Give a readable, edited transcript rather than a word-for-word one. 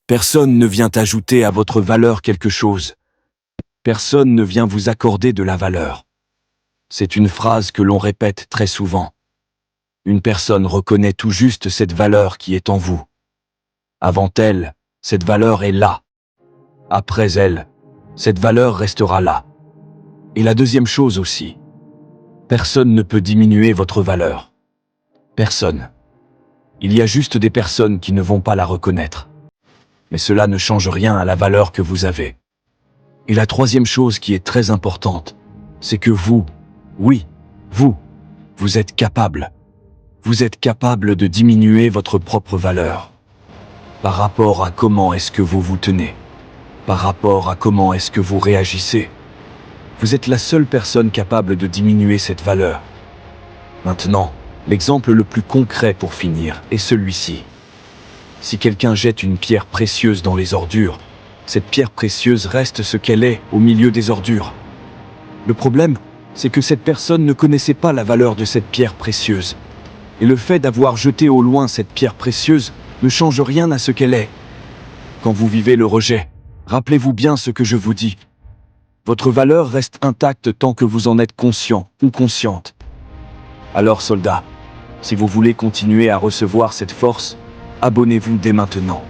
Personne ne vient ajouter à votre valeur quelque chose. Personne ne vient vous accorder de la valeur. C'est une phrase que l'on répète très souvent. Une personne reconnaît tout juste cette valeur qui est en vous. Avant elle, cette valeur est là. Après elle, cette valeur restera là. Et la deuxième chose aussi, personne ne peut diminuer votre valeur. Personne. Il y a juste des personnes qui ne vont pas la reconnaître. Mais cela ne change rien à la valeur que vous avez. Et la troisième chose qui est très importante, c'est que vous, oui, vous êtes capable. Vous êtes capable de diminuer votre propre valeur. Par rapport à comment est-ce que vous vous tenez. Par rapport à comment est-ce que vous réagissez. Vous êtes la seule personne capable de diminuer cette valeur. Maintenant, l'exemple le plus concret pour finir est celui-ci. Si quelqu'un jette une pierre précieuse dans les ordures, cette pierre précieuse reste ce qu'elle est au milieu des ordures. Le problème, c'est que cette personne ne connaissait pas la valeur de cette pierre précieuse. Et le fait d'avoir jeté au loin cette pierre précieuse ne change rien à ce qu'elle est. Quand vous vivez le rejet, rappelez-vous bien ce que je vous dis. Votre valeur reste intacte tant que vous en êtes conscient ou consciente. Alors soldats, si vous voulez continuer à recevoir cette force, abonnez-vous dès maintenant.